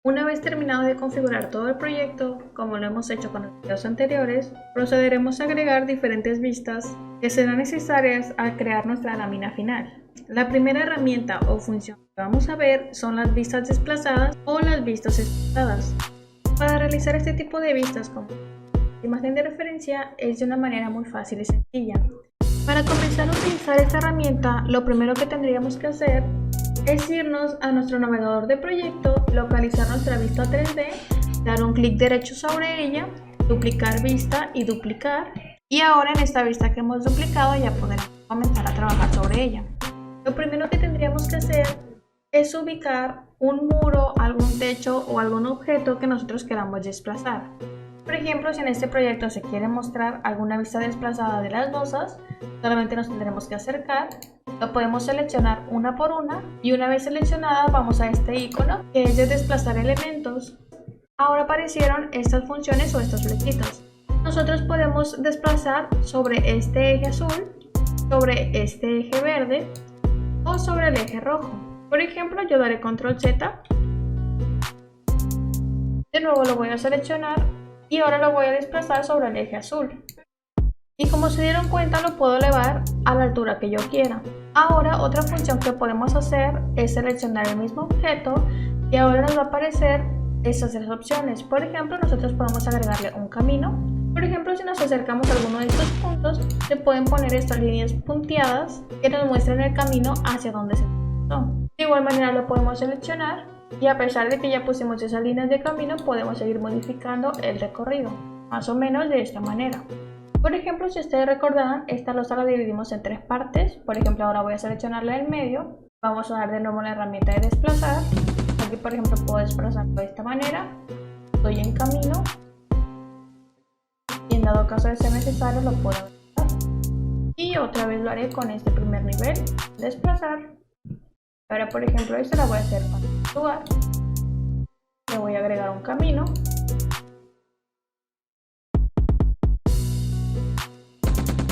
Una vez terminado de configurar todo el proyecto, como lo hemos hecho con los videos anteriores, procederemos a agregar diferentes vistas que serán necesarias al crear nuestra lámina final. La primera herramienta o función que vamos a ver son las vistas desplazadas o las vistas explotadas. Para realizar este tipo de vistas como imagen de referencia es de una manera muy fácil y sencilla. Para comenzar a utilizar esta herramienta, lo primero que tendríamos que hacer es irnos a nuestro navegador de proyecto, localizar nuestra vista 3D, dar un clic derecho sobre ella, duplicar vista y duplicar. Y ahora en esta vista que hemos duplicado ya podremos comenzar a trabajar sobre ella. Lo primero que tendríamos que hacer es ubicar un muro, algún techo o algún objeto que nosotros queramos desplazar. Por ejemplo, si en este proyecto se quiere mostrar alguna vista desplazada de las losas, solamente nos tendremos que acercar, lo podemos seleccionar una por una y una vez seleccionada vamos a este icono que es de desplazar elementos. Ahora aparecieron estas funciones o estos flechitos. Nosotros podemos desplazar sobre este eje azul, sobre este eje verde o sobre el eje rojo. Por ejemplo, yo daré control Z, de nuevo lo voy a seleccionar y ahora lo voy a desplazar sobre el eje azul. Y como se dieron cuenta, lo puedo elevar a la altura que yo quiera. Ahora otra función que podemos hacer es seleccionar el mismo objeto y ahora nos va a aparecer estas tres opciones. Por ejemplo, nosotros podemos agregarle un camino. Por ejemplo, si nos acercamos a alguno de estos puntos, se pueden poner estas líneas punteadas que nos muestran el camino hacia donde se desplazó. De igual manera lo podemos seleccionar y a pesar de que ya pusimos esas líneas de camino, podemos seguir modificando el recorrido, más o menos de esta manera. Por ejemplo, si ustedes recordarán, esta losa la dividimos en tres partes. Por ejemplo, ahora voy a seleccionarla del medio. Vamos a dar de nuevo la herramienta de desplazar. Aquí, por ejemplo, puedo desplazarlo de esta manera. Doy en camino. Y en dado caso de ser necesario, lo puedo desplazar. Y otra vez lo haré con este primer nivel. Desplazar. Ahora, por ejemplo, esta la voy a hacer para el lugar. Le voy a agregar un camino.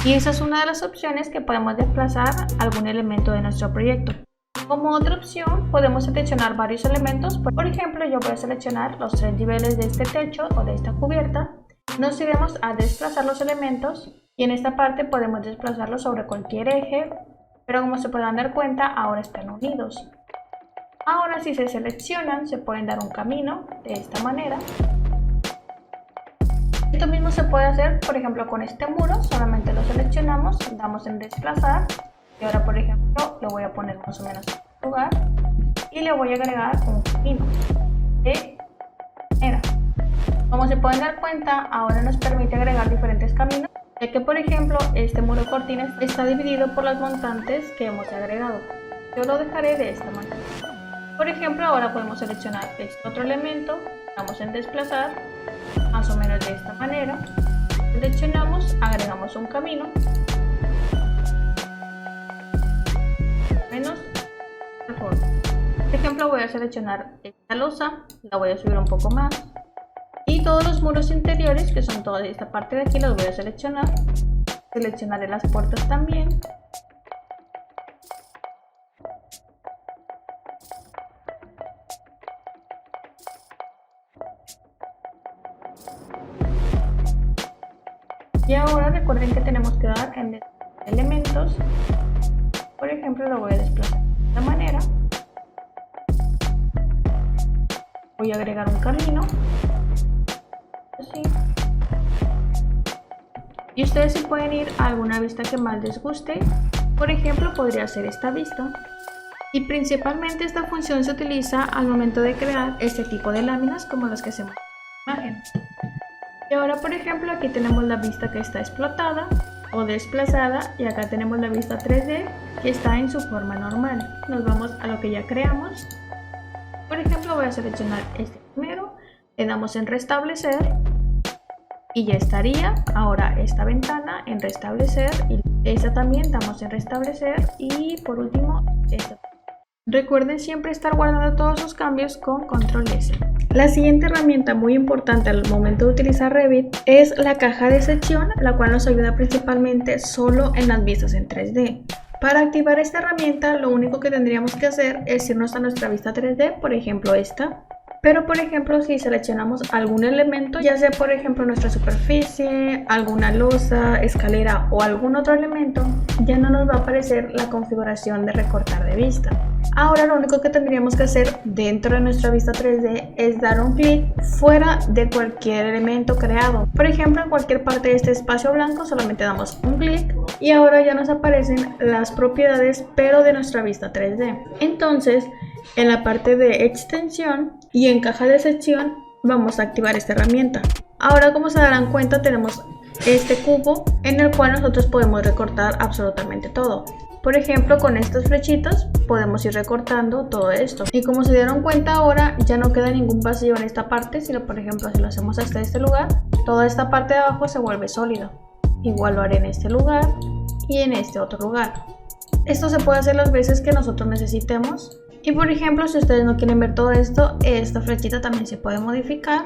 Y esa es una de las opciones que podemos desplazar algún elemento de nuestro proyecto. Como otra opción podemos seleccionar varios elementos. Por ejemplo, yo voy a seleccionar los tres niveles de este techo o de esta cubierta. Nos iremos a desplazar los elementos y en esta parte podemos desplazarlos sobre cualquier eje, pero como se podrán dar cuenta ahora están unidos. Ahora si se seleccionan se pueden dar un camino de esta manera. Esto mismo se puede hacer, por ejemplo, con este muro, solamente lo seleccionamos, damos en desplazar y ahora, por ejemplo, lo voy a poner más o menos en este lugar y le voy a agregar un camino de manera. Como se pueden dar cuenta, ahora nos permite agregar diferentes caminos, ya que, por ejemplo, este muro cortina está dividido por las montantes que hemos agregado. Yo lo dejaré de esta manera. Por ejemplo, ahora podemos seleccionar este otro elemento, damos en desplazar, más o menos de esta manera, seleccionamos, agregamos un camino, menos de forma. Por ejemplo, voy a seleccionar esta losa, la voy a subir un poco más y todos los muros interiores, que son toda esta parte de aquí, los voy a seleccionar. Seleccionaré las puertas también. Y ahora recuerden que tenemos que dar en elementos. Por ejemplo, lo voy a desplazar de esta manera. Voy a agregar un camino. Así. Y ustedes se pueden ir a alguna vista que más les guste. Por ejemplo, podría ser esta vista. Y principalmente esta función se utiliza al momento de crear este tipo de láminas como las que se muestran en la imagen. Y ahora, por ejemplo, aquí tenemos la vista que está explotada o desplazada y acá tenemos la vista 3D que está en su forma normal. Nos vamos a lo que ya creamos. Por ejemplo, voy a seleccionar este primero, le damos en restablecer y ya estaría. Ahora esta ventana en restablecer y esta también damos en restablecer y por último esta. Recuerden siempre estar guardando todos sus cambios con control S. La siguiente herramienta muy importante al momento de utilizar Revit es la caja de sección, la cual nos ayuda principalmente solo en las vistas en 3D. Para activar esta herramienta lo único que tendríamos que hacer es irnos a nuestra vista 3D, por ejemplo esta, Pero por ejemplo, si seleccionamos algún elemento, ya sea por ejemplo nuestra superficie, alguna losa, escalera o algún otro elemento, ya no nos va a aparecer la configuración de recortar de vista. Ahora lo único que tendríamos que hacer dentro de nuestra vista 3D es dar un clic fuera de cualquier elemento creado. Por ejemplo, en cualquier parte de este espacio blanco solamente damos un clic y ahora ya nos aparecen las propiedades pero de nuestra vista 3D. Entonces, en la parte de extensión y en caja de sección vamos a activar esta herramienta. Ahora, como se darán cuenta, tenemos este cubo en el cual nosotros podemos recortar absolutamente todo. Por ejemplo, con estas flechitas podemos ir recortando todo esto. Y como se dieron cuenta ahora, ya no queda ningún vacío en esta parte, sino por ejemplo si lo hacemos hasta este lugar, toda esta parte de abajo se vuelve sólido. Igual lo haré en este lugar y en este otro lugar. Esto se puede hacer las veces que nosotros necesitemos. Y por ejemplo, si ustedes no quieren ver todo esto, esta flechita también se puede modificar.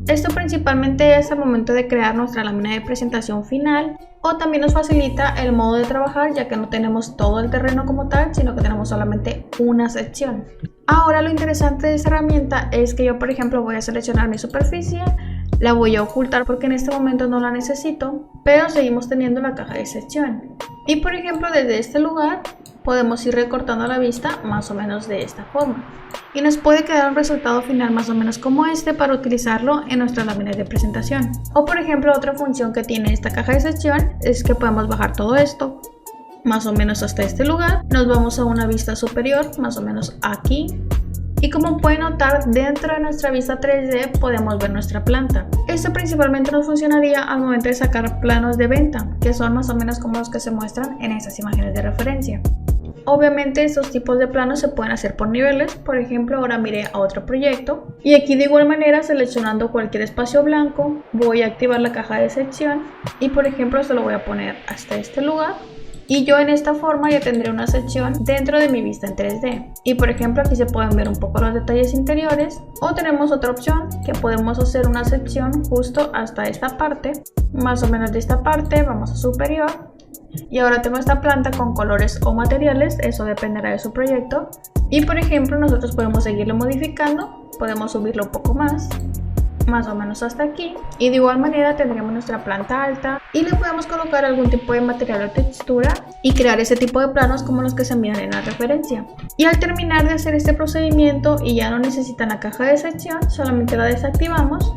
Esto principalmente es al momento de crear nuestra lámina de presentación final, o también nos facilita el modo de trabajar, ya que no tenemos todo el terreno como tal, sino que tenemos solamente una sección. Ahora lo interesante de esta herramienta es que yo por ejemplo voy a seleccionar mi superficie, la voy a ocultar porque en este momento no la necesito, pero seguimos teniendo la caja de sección. Y por ejemplo desde este lugar podemos ir recortando la vista más o menos de esta forma. Y nos puede quedar un resultado final más o menos como este para utilizarlo en nuestra lámina de presentación. O por ejemplo otra función que tiene esta caja de sección es que podemos bajar todo esto más o menos hasta este lugar. Nos vamos a una vista superior más o menos aquí. Y como pueden notar, dentro de nuestra vista 3D podemos ver nuestra planta. Esto principalmente nos funcionaría al momento de sacar planos de venta, que son más o menos como los que se muestran en estas imágenes de referencia. Obviamente estos tipos de planos se pueden hacer por niveles. Por ejemplo, ahora miré a otro proyecto y aquí de igual manera, seleccionando cualquier espacio blanco, voy a activar la caja de sección y por ejemplo se lo voy a poner hasta este lugar. Y yo en esta forma ya tendré una sección dentro de mi vista en 3D. Y por ejemplo aquí se pueden ver un poco los detalles interiores. O tenemos otra opción que podemos hacer una sección justo hasta esta parte. Más o menos de esta parte vamos a superior. Y ahora tengo esta planta con colores o materiales, eso dependerá de su proyecto. Y por ejemplo nosotros podemos seguirlo modificando. Podemos subirlo un poco más o menos hasta aquí, y de igual manera tendremos nuestra planta alta y le podemos colocar algún tipo de material o textura y crear ese tipo de planos como los que se miran en la referencia. Y al terminar de hacer este procedimiento y ya no necesitan la caja de sección, solamente la desactivamos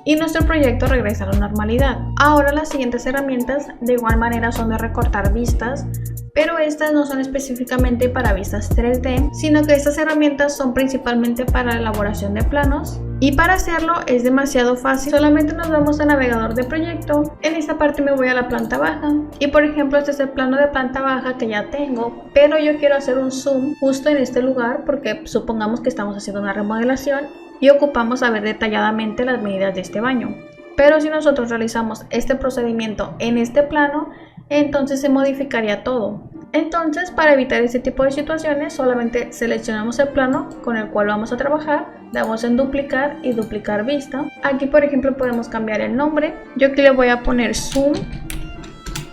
y nuestro proyecto regresa a la normalidad. Ahora las siguientes herramientas de igual manera son de recortar vistas, pero estas no son específicamente para vistas 3D, sino que estas herramientas son principalmente para la elaboración de planos. Y para hacerlo es demasiado fácil, solamente nos vamos al navegador de proyecto. En esta parte me voy a la planta baja y por ejemplo este es el plano de planta baja que ya tengo, pero yo quiero hacer un zoom justo en este lugar porque supongamos que estamos haciendo una remodelación y ocupamos saber detalladamente las medidas de este baño. Pero si nosotros realizamos este procedimiento en este plano, entonces se modificaría todo. Entonces, para evitar este tipo de situaciones, solamente seleccionamos el plano con el cual vamos a trabajar, damos en duplicar y duplicar vista. Aquí por ejemplo podemos cambiar el nombre, yo aquí le voy a poner zoom.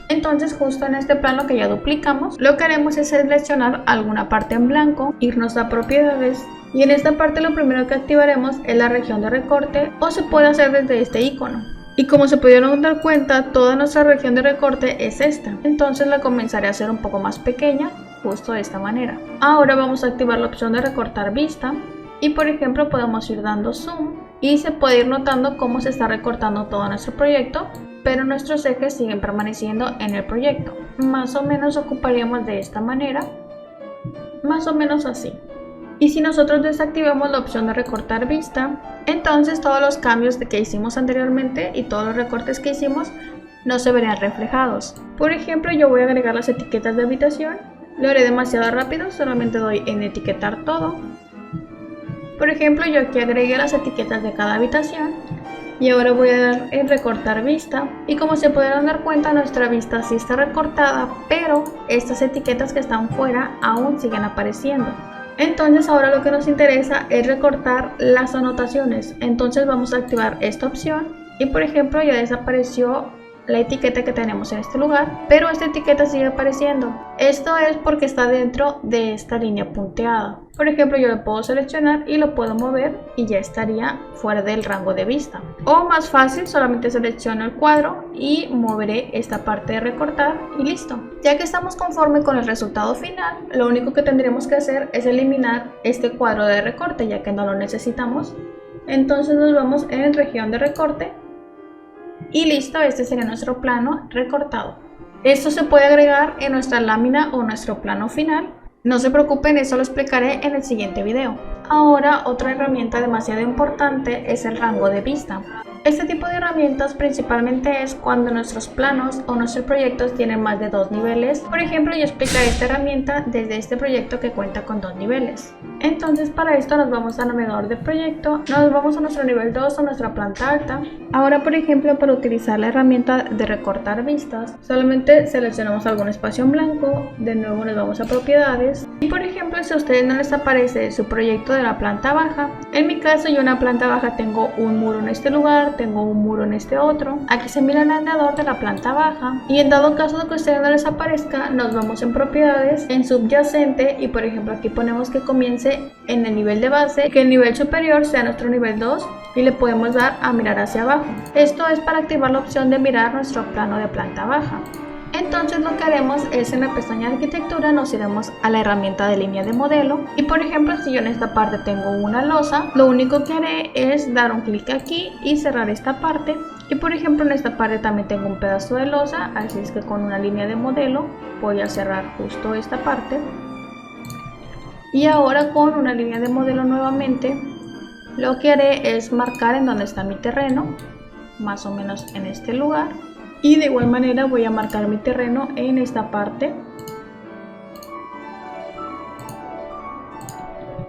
Entonces justo en este plano que ya duplicamos, lo que haremos es seleccionar alguna parte en blanco, irnos a propiedades y en esta parte lo primero que activaremos es la región de recorte, o se puede hacer desde este icono. Y como se pudieron dar cuenta, toda nuestra región de recorte es esta. Entonces la comenzaré a hacer un poco más pequeña, justo de esta manera. Ahora vamos a activar la opción de recortar vista. Y por ejemplo podemos ir dando zoom y se puede ir notando cómo se está recortando todo nuestro proyecto, pero nuestros ejes siguen permaneciendo en el proyecto. Más o menos ocuparíamos de esta manera, más o menos así. Y si nosotros desactivamos la opción de recortar vista, entonces todos los cambios que hicimos anteriormente y todos los recortes que hicimos no se verían reflejados. Por ejemplo, yo voy a agregar las etiquetas de habitación. Lo haré demasiado rápido, solamente doy en etiquetar todo. Por ejemplo, yo aquí agregué las etiquetas de cada habitación y ahora voy a dar en recortar vista. Y como se podrán dar cuenta, nuestra vista sí está recortada, pero estas etiquetas que están fuera aún siguen apareciendo. Entonces ahora lo que nos interesa es recortar las anotaciones. Entonces vamos a activar esta opción y por ejemplo ya desapareció la etiqueta que tenemos en este lugar, pero esta etiqueta sigue apareciendo. Esto es porque está dentro de esta línea punteada. Por ejemplo, yo lo puedo seleccionar y lo puedo mover y ya estaría fuera del rango de vista. O más fácil, solamente selecciono el cuadro y moveré esta parte de recortar y listo. Ya que estamos conforme con el resultado final, lo único que tendremos que hacer es eliminar este cuadro de recorte, ya que no lo necesitamos. Entonces nos vamos en región de recorte y listo, este sería nuestro plano recortado. Esto se puede agregar en nuestra lámina o nuestro plano final. No se preocupen, eso lo explicaré en el siguiente video. Ahora, otra herramienta demasiado importante es el rango de vista. Este tipo de herramientas principalmente es cuando nuestros planos o nuestros proyectos tienen más de 2 niveles. Por ejemplo, yo explicaré esta herramienta desde este proyecto que cuenta con 2 niveles. Entonces, para esto nos vamos a navegador de proyecto, nos vamos a nuestro nivel 2 o nuestra planta alta. Ahora, por ejemplo, para utilizar la herramienta de recortar vistas, solamente seleccionamos algún espacio en blanco, de nuevo nos vamos a propiedades y, por ejemplo, si a ustedes no les aparece su proyecto de la planta baja, en mi caso yo en la planta baja tengo un muro en este lugar, tengo un muro en este otro. Aquí se mira el navegador de la planta baja y en dado caso de que a ustedes no les aparezca, nos vamos en propiedades, en subyacente y por ejemplo aquí ponemos que comience en el nivel de base, que el nivel superior sea nuestro nivel 2 y le podemos dar a mirar hacia abajo. Esto es para activar la opción de mirar nuestro plano de planta baja. Entonces lo que haremos es en la pestaña de arquitectura nos iremos a la herramienta de línea de modelo y por ejemplo si yo en esta parte tengo una losa, lo único que haré es dar un clic aquí y cerrar esta parte y por ejemplo en esta parte también tengo un pedazo de losa, así es que con una línea de modelo voy a cerrar justo esta parte y ahora con una línea de modelo nuevamente lo que haré es marcar en donde está mi terreno, más o menos en este lugar. Y de igual manera voy a marcar mi terreno en esta parte.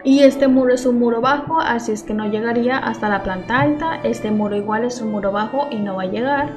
Y este muro es un muro bajo, así es que no llegaría hasta la planta alta. Este muro igual es un muro bajo y no va a llegar.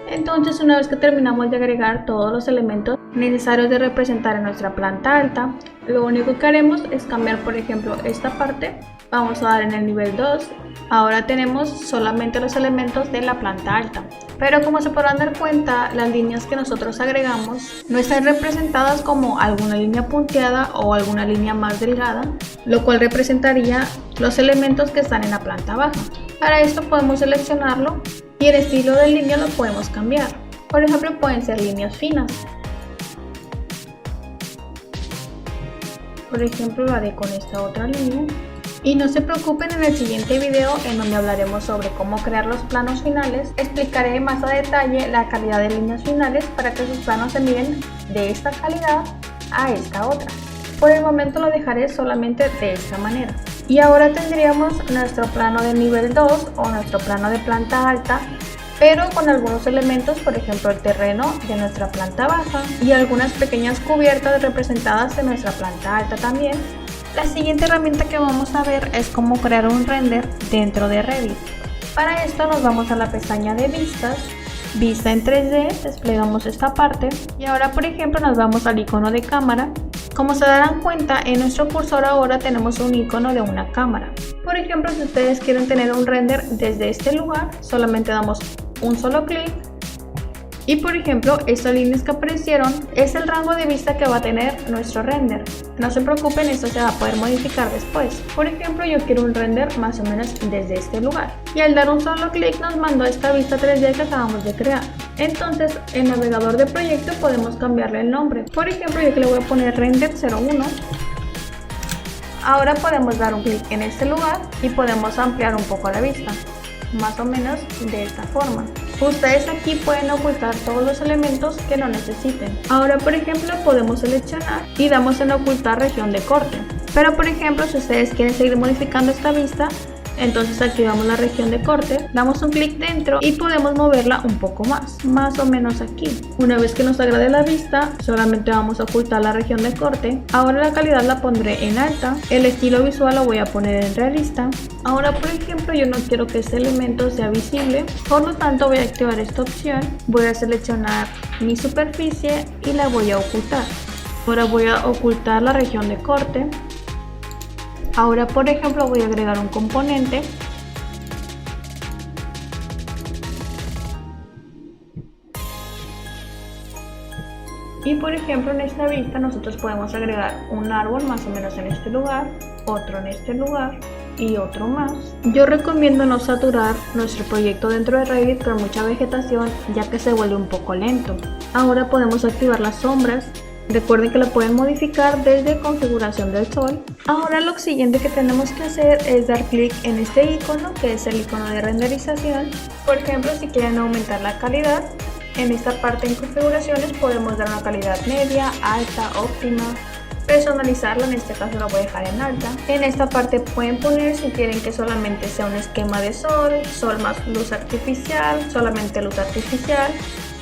Entonces una vez que terminamos de agregar todos los elementos necesarios de representar en nuestra planta alta, lo único que haremos es cambiar por ejemplo esta parte. Vamos a dar en el nivel 2. Ahora tenemos solamente los elementos de la planta alta. Pero como se podrán dar cuenta, las líneas que nosotros agregamos no están representadas como alguna línea punteada o alguna línea más delgada, lo cual representaría los elementos que están en la planta baja. Para esto podemos seleccionarlo y el estilo de línea lo podemos cambiar. Por ejemplo, pueden ser líneas finas. Por ejemplo, lo haré con esta otra línea. Y no se preocupen, en el siguiente video en donde hablaremos sobre cómo crear los planos finales, explicaré más a detalle la calidad de líneas finales para que sus planos se miren de esta calidad a esta otra. Por el momento lo dejaré solamente de esta manera. Y ahora tendríamos nuestro plano de nivel 2 o nuestro plano de planta alta, pero con algunos elementos, por ejemplo el terreno de nuestra planta baja y algunas pequeñas cubiertas representadas en nuestra planta alta también. La siguiente herramienta que vamos a ver es cómo crear un render dentro de Revit. Para esto nos vamos a la pestaña de vistas, vista en 3D, desplegamos esta parte y ahora por ejemplo nos vamos al icono de cámara. Como se darán cuenta, en nuestro cursor ahora tenemos un icono de una cámara. Por ejemplo, si ustedes quieren tener un render desde este lugar, solamente damos un solo clic. Y por ejemplo, estas líneas que aparecieron es el rango de vista que va a tener nuestro render. No se preocupen, esto se va a poder modificar después. Por ejemplo, yo quiero un render más o menos desde este lugar. Y al dar un solo clic nos mandó a esta vista 3D que acabamos de crear. Entonces, en el navegador de proyecto podemos cambiarle el nombre. Por ejemplo, yo que le voy a poner render 01. Ahora podemos dar un clic en este lugar y podemos ampliar un poco la vista. Más o menos de esta forma. Ustedes aquí pueden ocultar todos los elementos que no necesiten. Ahora por ejemplo podemos seleccionar y damos en ocultar región de corte. Pero por ejemplo si ustedes quieren seguir modificando esta vista, entonces activamos la región de corte, damos un clic dentro y podemos moverla un poco más o menos aquí. Una vez que nos agrade la vista, solamente vamos a ocultar la región de corte. Ahora la calidad la pondré en alta, el estilo visual lo voy a poner en realista. Ahora por ejemplo yo no quiero que este elemento sea visible, por lo tanto voy a activar esta opción, voy a seleccionar mi superficie y la voy a ocultar. Ahora voy a ocultar la región de corte. Ahora por ejemplo voy a agregar un componente. Y por ejemplo en esta vista nosotros podemos agregar un árbol más o menos en este lugar, otro en este lugar y otro más. Yo recomiendo no saturar nuestro proyecto dentro de Revit con mucha vegetación, ya que se vuelve un poco lento. Ahora podemos activar las sombras. Recuerden que lo pueden modificar desde configuración del sol. Ahora lo siguiente que tenemos que hacer es dar clic en este icono, que es el icono de renderización. Por ejemplo, si quieren aumentar la calidad, en esta parte en configuraciones podemos dar una calidad media, alta, óptima. Personalizarla, en este caso la voy a dejar en alta. En esta parte pueden poner si quieren que solamente sea un esquema de sol, sol más luz artificial, solamente luz artificial.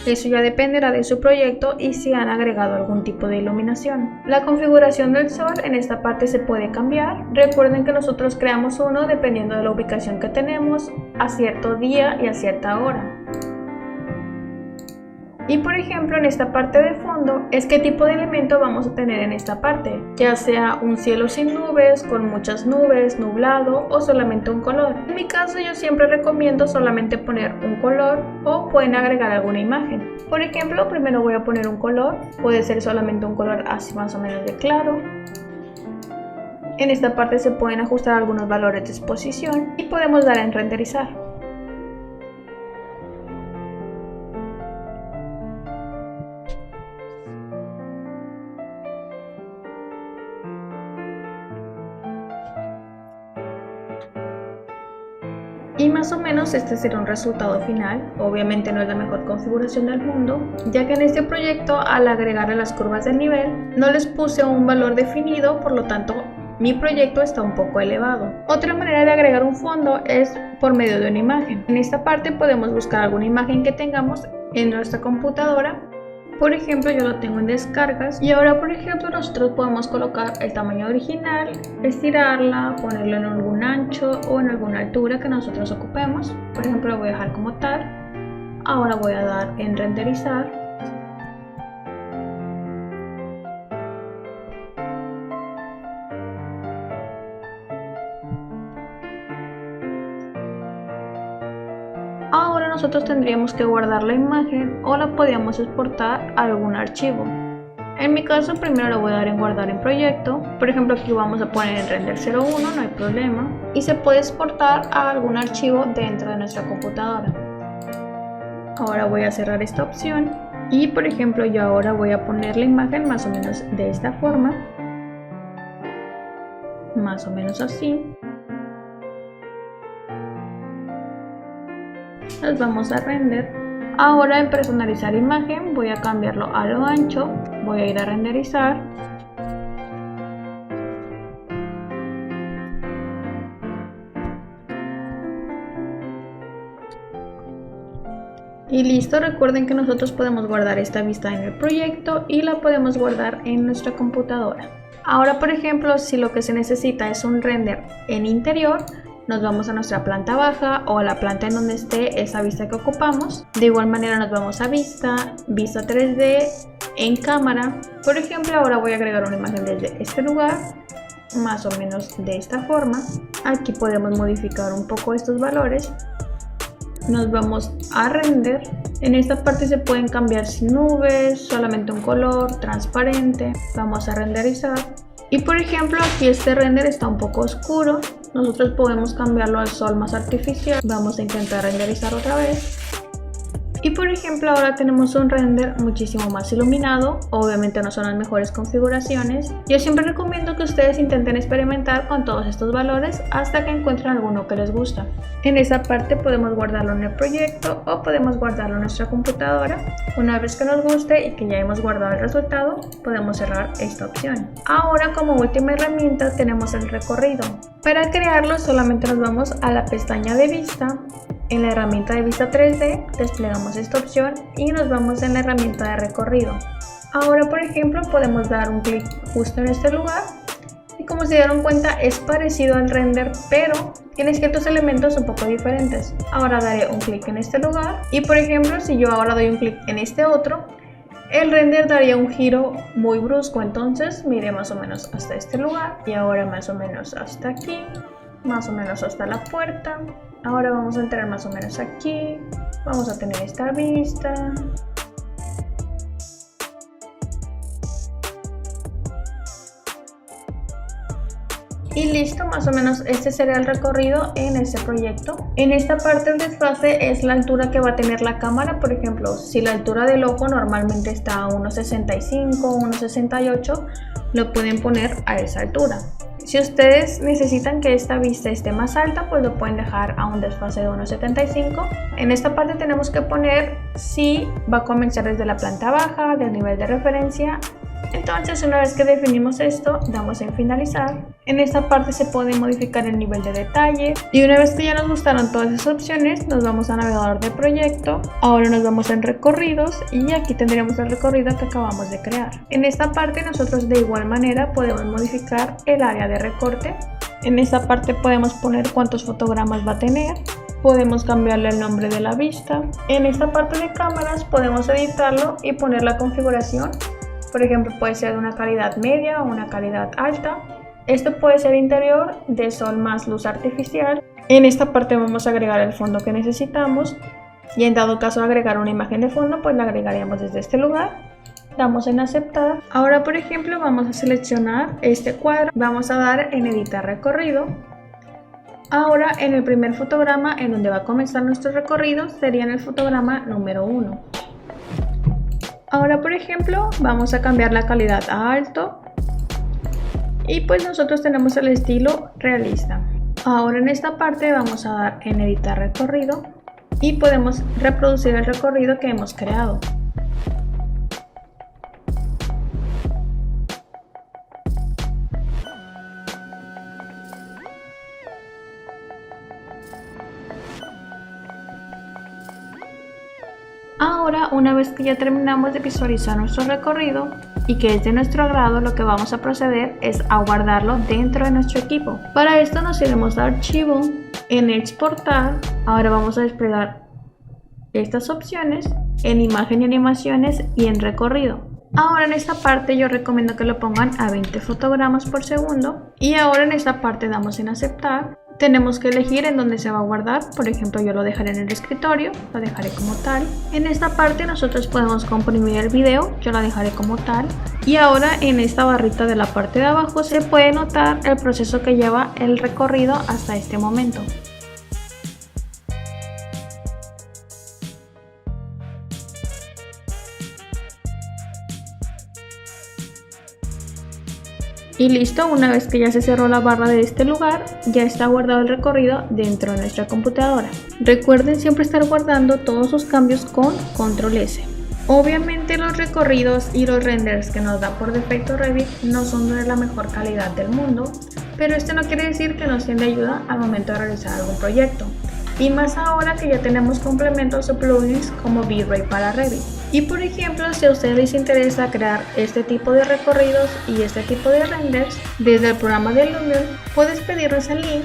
Eso ya dependerá de su proyecto y si han agregado algún tipo de iluminación. La configuración del sol en esta parte se puede cambiar. Recuerden que nosotros creamos uno dependiendo de la ubicación que tenemos, a cierto día y a cierta hora. Y por ejemplo, en esta parte de fondo es qué tipo de elemento vamos a tener en esta parte, ya sea un cielo sin nubes, con muchas nubes, nublado o solamente un color. En mi caso yo siempre recomiendo solamente poner un color o pueden agregar alguna imagen. Por ejemplo, primero voy a poner un color, puede ser solamente un color así más o menos de claro. En esta parte se pueden ajustar algunos valores de exposición y podemos dar en renderizar. Y más o menos este será un resultado final. Obviamente no es la mejor configuración del mundo, ya que en este proyecto al agregarle las curvas del nivel no les puse un valor definido, por lo tanto mi proyecto está un poco elevado. Otra manera de agregar un fondo es por medio de una imagen. En esta parte podemos buscar alguna imagen que tengamos en nuestra computadora. Por ejemplo, yo lo tengo en descargas y ahora por ejemplo nosotros podemos colocar el tamaño original, estirarla, ponerlo en algún ancho o en alguna altura que nosotros ocupemos. Por ejemplo, lo voy a dejar como tal. Ahora voy a dar en renderizar. Ahora nosotros tendríamos que guardar la imagen o la podríamos exportar a algún archivo. En mi caso primero lo voy a dar en guardar en proyecto. Por ejemplo, aquí vamos a poner en render 01, no hay problema. Y se puede exportar a algún archivo dentro de nuestra computadora. Ahora voy a cerrar esta opción. Y por ejemplo yo ahora voy a poner la imagen más o menos de esta forma. Más o menos así. Nos vamos a render. Ahora en personalizar imagen voy a cambiarlo a lo ancho, voy a ir a renderizar. Y listo, recuerden que nosotros podemos guardar esta vista en el proyecto y la podemos guardar en nuestra computadora. Ahora por ejemplo, si lo que se necesita es un render en interior, nos vamos a nuestra planta baja o a la planta en donde esté esa vista que ocupamos. De igual manera nos vamos a vista 3D, en cámara. Por ejemplo, ahora voy a agregar una imagen desde este lugar, más o menos de esta forma. Aquí podemos modificar un poco estos valores. Nos vamos a render. En esta parte se pueden cambiar sin nubes, solamente un color, transparente. Vamos a renderizar. Y por ejemplo aquí este render está un poco oscuro, nosotros podemos cambiarlo al sol más artificial. Vamos a intentar renderizar otra vez. Y por ejemplo ahora tenemos un render muchísimo más iluminado. Obviamente no son las mejores configuraciones. Yo siempre recomiendo que ustedes intenten experimentar con todos estos valores hasta que encuentren alguno que les gusta. En esa parte podemos guardarlo en el proyecto o podemos guardarlo en nuestra computadora. Una vez que nos guste y que ya hemos guardado el resultado, podemos cerrar esta opción. Ahora como última herramienta tenemos el recorrido. Para crearlo solamente nos vamos a la pestaña de vista. En la herramienta de vista 3D desplegamos esta opción y nos vamos en la herramienta de recorrido. Ahora por ejemplo podemos dar un clic justo en este lugar y como se dieron cuenta es parecido al render pero tiene ciertos elementos un poco diferentes. Ahora daré un clic en este lugar y por ejemplo si yo ahora doy un clic en este otro, el render daría un giro muy brusco. Entonces mire más o menos hasta este lugar y ahora más o menos hasta aquí, más o menos hasta la puerta. Ahora vamos a entrar más o menos aquí, vamos a tener esta vista. Y listo, más o menos este sería el recorrido en este proyecto. En esta parte el desfase es la altura que va a tener la cámara. Por ejemplo, si la altura del ojo normalmente está a 1,65, 1,68, lo pueden poner a esa altura. Si ustedes necesitan que esta vista esté más alta, pues lo pueden dejar a un desfase de 1,75. En esta parte tenemos que poner si va a comenzar desde la planta baja, del nivel de referencia. Entonces, una vez que definimos esto, damos en finalizar. En esta parte se puede modificar el nivel de detalle. Y una vez que ya nos gustaron todas esas opciones, nos vamos a navegador de proyecto. Ahora nos vamos en recorridos y aquí tendríamos el recorrido que acabamos de crear. En esta parte nosotros de igual manera podemos modificar el área de recorte. En esta parte podemos poner cuántos fotogramas va a tener. Podemos cambiarle el nombre de la vista. En esta parte de cámaras podemos editarlo y poner la configuración. Por ejemplo, puede ser de una calidad media o una calidad alta. Esto puede ser interior, de sol más luz artificial. En esta parte vamos a agregar el fondo que necesitamos. Y en dado caso agregar una imagen de fondo, pues la agregaríamos desde este lugar. Damos en aceptar. Ahora, por ejemplo, vamos a seleccionar este cuadro. Vamos a dar en editar recorrido. Ahora, en el primer fotograma en donde va a comenzar nuestro recorrido sería en el fotograma número 1. Ahora, por ejemplo, vamos a cambiar la calidad a alto y pues nosotros tenemos el estilo realista. Ahora en esta parte vamos a dar en editar recorrido y podemos reproducir el recorrido que hemos creado. Ahora, una vez que ya terminamos de visualizar nuestro recorrido y que es de nuestro agrado, lo que vamos a proceder es a guardarlo dentro de nuestro equipo. Para esto nos iremos a archivo, en exportar. Ahora vamos a desplegar estas opciones en imagen y animaciones y en recorrido. Ahora en esta parte yo recomiendo que lo pongan a 20 fotogramas por segundo y ahora en esta parte damos en aceptar. Tenemos que elegir en dónde se va a guardar. Por ejemplo, yo lo dejaré en el escritorio, lo dejaré como tal. En esta parte nosotros podemos comprimir el video, yo lo dejaré como tal. Y ahora en esta barrita de la parte de abajo se puede notar el proceso que lleva el recorrido hasta este momento. Y listo, una vez que ya se cerró la barra de este lugar, ya está guardado el recorrido dentro de nuestra computadora. Recuerden siempre estar guardando todos sus cambios con Control S. Obviamente los recorridos y los renders que nos da por defecto Revit no son de la mejor calidad del mundo, pero esto no quiere decir que no sean de ayuda al momento de realizar algún proyecto. Y más ahora que ya tenemos complementos o plugins como V-Ray para Revit. Y por ejemplo, si a ustedes les interesa crear este tipo de recorridos y este tipo de renders desde el programa de Lumion, puedes pedirnos el link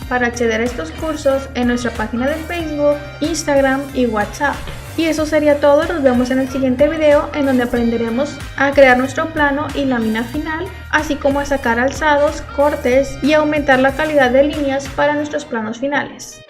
para acceder a estos cursos en nuestra página de Facebook, Instagram y WhatsApp. Y eso sería todo, nos vemos en el siguiente video en donde aprenderemos a crear nuestro plano y lámina final, así como a sacar alzados, cortes y aumentar la calidad de líneas para nuestros planos finales.